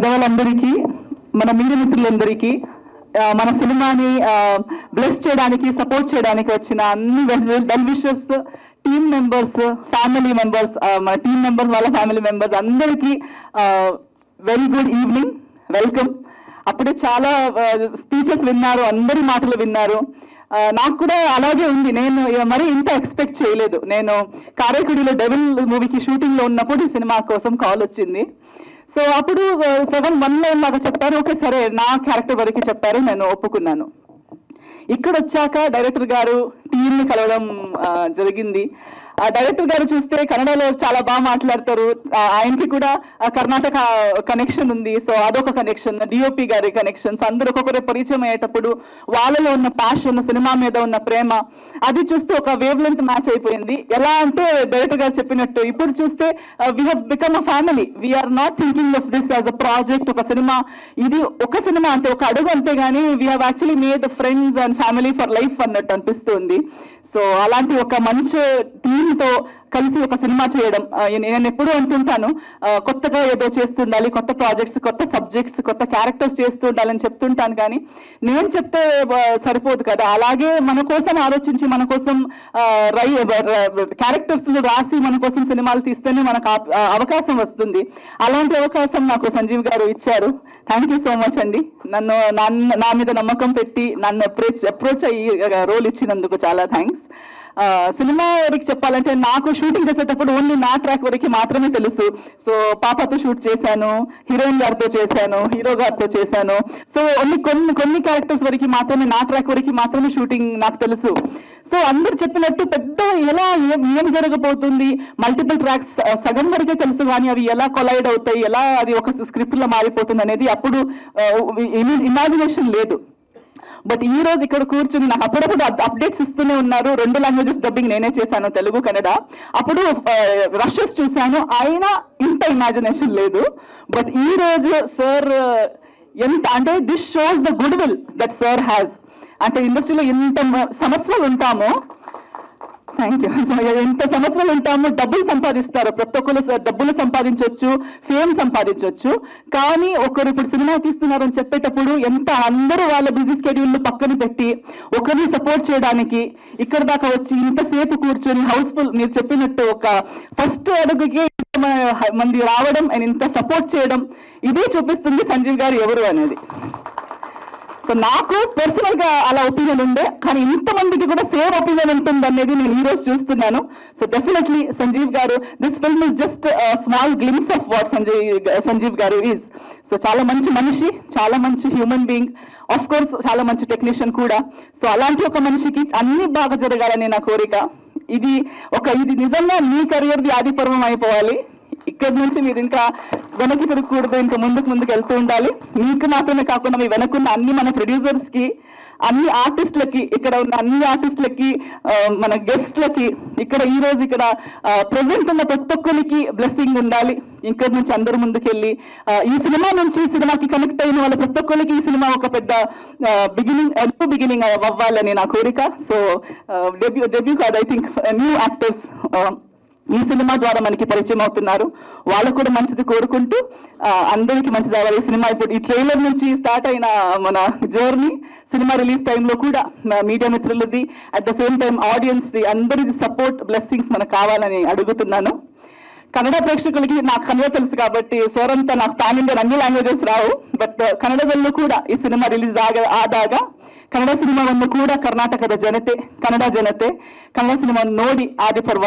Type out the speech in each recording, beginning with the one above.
పెద్దవాళ్ళందరికీ, మన మీడియా మిత్రులందరికీ, మన సినిమాని బ్లెస్ చేయడానికి, సపోర్ట్ చేయడానికి వచ్చిన అన్ని well wishers, team members, family members, మన టీమ్ మెంబర్స్ వాళ్ళ ఫ్యామిలీ మెంబర్స్ అందరికీ వెరీ గుడ్ ఈవినింగ్, వెల్కమ్. అప్పుడే చాలా స్పీచెస్ విన్నారు, అందరి మాటలు విన్నారు. నాకు కూడా అలాగే ఉంది. నేను మరి ఇంత ఎక్స్పెక్ట్ చేయలేదు. నేను కారైకుడిలో డెవిల్ మూవీకి షూటింగ్లో ఉన్నప్పుడు ఈ సినిమా కోసం కాల్ వచ్చింది. సో అప్పుడు 7:1 లాగా చెప్పారు. ఓకే సరే, నా క్యారెక్టర్ వరకు చెప్పారు, నేను ఒప్పుకున్నాను. ఇక్కడ వచ్చాక డైరెక్టర్ గారు టీంని కలవడం జరిగింది. ఆ డైరెక్టర్ గారు చూస్తే కన్నడలో చాలా బాగా మాట్లాడతారు. ఆయనకి కూడా కర్ణాటక కనెక్షన్ ఉంది. సో అదొక కనెక్షన్, డిఓపి గారి కనెక్షన్స్, అందరూ ఒక్కొక్కరే పరిచయం అయ్యేటప్పుడు వాళ్ళలో ఉన్న ప్యాషన్, సినిమా మీద ఉన్న ప్రేమ, అది చూస్తే ఒక వేవ్ లెంత్ మ్యాచ్ అయిపోయింది. ఎలా అంటే డైరెక్టర్ గారు చెప్పినట్టు ఇప్పుడు చూస్తే we have become a family. We're not thinking of this as a project, ఒక సినిమా, ఇది ఒక సినిమా అంతే, ఒక అడుగు అంతే, కానీ we have actually made friends and family for life అన్నట్టు అనిపిస్తుంది. సో అలాంటి ఒక మంచి టీంతో కలిసి ఒక సినిమా చేయడం, నేను ఎప్పుడూ అంటుంటాను, కొత్తగా ఏదో చేస్తుండాలి, కొత్త ప్రాజెక్ట్స్, కొత్త సబ్జెక్ట్స్, కొత్త క్యారెక్టర్స్ చేస్తుండాలని చెప్తుంటాను. కానీ నేను చెప్తే సరిపోదు కదా, అలాగే మన కోసం ఆలోచించి, మన కోసం క్యారెక్టర్స్ రాసి మన కోసం సినిమాలు తీస్తేనే మనకు అవకాశం వస్తుంది. అలాంటి అవకాశం నాకు సంజీవ్ గారు ఇచ్చారు. థ్యాంక్ యూ సో మచ్ అండి. నా మీద నమ్మకం పెట్టి నన్ను అప్రోచ్ అయ్యి రోల్ ఇచ్చినందుకు చాలా థ్యాంక్స్. సినిమా వరకు చెప్పాలంటే, నాకు షూటింగ్ చేసేటప్పుడు ఓన్లీ నా ట్రాక్ వరకు మాత్రమే తెలుసు. సో పాపతో షూట్ చేశాను, హీరోయిన్ గారితో చేశాను, హీరో గారితో చేశాను. సో కొన్ని క్యారెక్టర్స్ వరకు మాత్రమే, నా ట్రాక్ వరకు మాత్రమే షూటింగ్ నాకు తెలుసు. సో అందరు చెప్పినట్టు పెద్ద ఎలా ఏం జరగబోతుంది, మల్టిపుల్ ట్రాక్స్ సగం వరకే తెలుసు, కానీ అవి ఎలా కొలైడ్ అవుతాయి, ఎలా అది ఒక స్క్రిప్ట్ లో మారిపోతుంది అనేది అప్పుడు ఇమాజినేషన్ లేదు. బట్ ఈ రోజు ఇక్కడ కూర్చుని నాకు అప్పుడప్పుడు అప్డేట్స్ ఇస్తూనే ఉన్నారు. 2 లాంగ్వేజెస్ డబ్బింగ్ నేనే చేశాను, తెలుగు కన్నడ. అప్పుడు రషెస్ చూశాను, అయినా ఇంత ఇమాజినేషన్ లేదు. బట్ ఈ రోజు సార్ ఎంత అంటే, this shows the good will that sir has. అంటే ఇండస్ట్రీలో ఎంత సంవత్సరాలు ఉంటామో, థ్యాంక్ యూ, ఎంత సంవత్సరాలు ఉంటామో, డబ్బులు సంపాదిస్తారు, ప్రతి ఒక్కరు డబ్బులు సంపాదించవచ్చు, ఫేమ్ సంపాదించవచ్చు. కానీ ఒకరు ఇప్పుడు సినిమా తీస్తున్నారని చెప్పేటప్పుడు ఎంత అందరూ వాళ్ళ బిజీ స్కెడ్యూల్ పక్కన పెట్టి ఒకరిని సపోర్ట్ చేయడానికి ఇక్కడ దాకా వచ్చి ఇంతసేపు కూర్చొని హౌస్ఫుల్, మీరు చెప్పినట్టు ఒక ఫస్ట్ అడుగుకి మంది రావడం అండ్ ఇంత సపోర్ట్ చేయడం, ఇదే చూపిస్తుంది సంజీవ్ గారు ఎవరు అనేది. సో నాకు పర్సనల్ గా అలా ఒపీనియన్ ఉండే, కానీ ఇంతమందికి కూడా సేమ్ ఒపీనియన్ ఉంటుంది అనేది నేను ఈ రోజు చూస్తున్నాను. So definitely Sanjeev garu, this film is just small glimpse of what Sanjeev garu is. So చాలా మంచి మనిషి, చాలా మంచి హ్యూమన్ బీయింగ్, ఆఫ్ కోర్స్ చాలా మంచి టెక్నీషియన్ కూడా. సో అలాంటి ఒక మనిషికి అన్ని బాగా జరగాలని నా కోరిక. ఇది నిజంగా మీ కెరియర్ది ఆది పర్వం అయిపోవాలి. ఇక్కడి నుంచి మీరు ఇంకా వెనక్కి తిరగకూడదు, ఇంకా ముందుకు వెళ్తూ ఉండాలి. మీకు మాత్రమే కాకుండా మీ వెనకున్న అన్ని మన ప్రొడ్యూసర్స్ కి, అన్ని ఆర్టిస్టులకి, ఇక్కడ ఉన్న అన్ని ఆర్టిస్టులకి, మన గెస్ట్లకి, ఇక్కడ ఈ రోజు ఇక్కడ ప్రెసెంట్ ఉన్న ప్రతి ఒక్కరికి బ్లెస్సింగ్ ఉండాలి. ఇక్కడి నుంచి అందరూ ముందుకెళ్ళి ఈ సినిమా నుంచి సినిమాకి కనెక్ట్ అయిన వాళ్ళ ప్రతి ఒక్కరికి ఈ సినిమా ఒక పెద్ద బిగినింగ్ అవ్వాలని నా కోరిక. సో డెబ్యూ కాదు, ఐ థింక్ న్యూ యాక్టర్స్ ఈ సినిమా ద్వారా మనకి పరిచయం అవుతున్నారు. వాళ్ళకు కూడా మంచిది కోరుకుంటూ అందరికీ మంచిది అవ్వాలి. ఈ సినిమా ఇప్పుడు ఈ ట్రైలర్ నుంచి స్టార్ట్ అయిన మన జర్నీ, సినిమా రిలీజ్ టైంలో కూడా మీడియా మిత్రులది, at the same time audience ది, అందరిది సపోర్ట్, బ్లెస్సింగ్స్ మనకు కావాలని అడుగుతున్నాను. కన్నడ ప్రేక్షకులకి నాకు కన్నడ తెలుసు కాబట్టి సార్ అంతా నాకు పాన్ ఇండియన్ ಅన్ని లాంగ్వేజెస్ రావు. ಬಟ್ ಕನ್ನಡದಲ್ಲೂ ಕೂಡ ಈ ಸಿನಿಮಾ ರಿಲೀಸ್ ಆದಾಗ ಕನ್ನಡ ಸಿನಿಮಾವನ್ನು ಕೂಡ ಕರ್ನಾಟಕದ ಜನತೆ, ಕನ್ನಡ ಜನತೆ ಕನ್ನಡ ಸಿನಿಮಾವನ್ನು ನೋಡಿ ಆದಿಪರ್ವ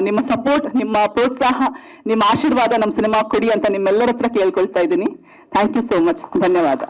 ನಿಮ್ಮ ಸಪೋರ್ಟ್, ನಿಮ್ಮ ಪ್ರೋತ್ಸಾಹ, ನಿಮ್ಮ ಆಶೀರ್ವಾದ ನಮ್ಮ ಸಿನಿಮಾ ಕೊಡಿ ಅಂತ ನಿಮ್ಮೆಲ್ಲರ ಹತ್ರ ಕೇಳ್ಕೊಳ್ತಾ ಇದ್ದೀನಿ. Thank you so much. ಧನ್ಯವಾದ.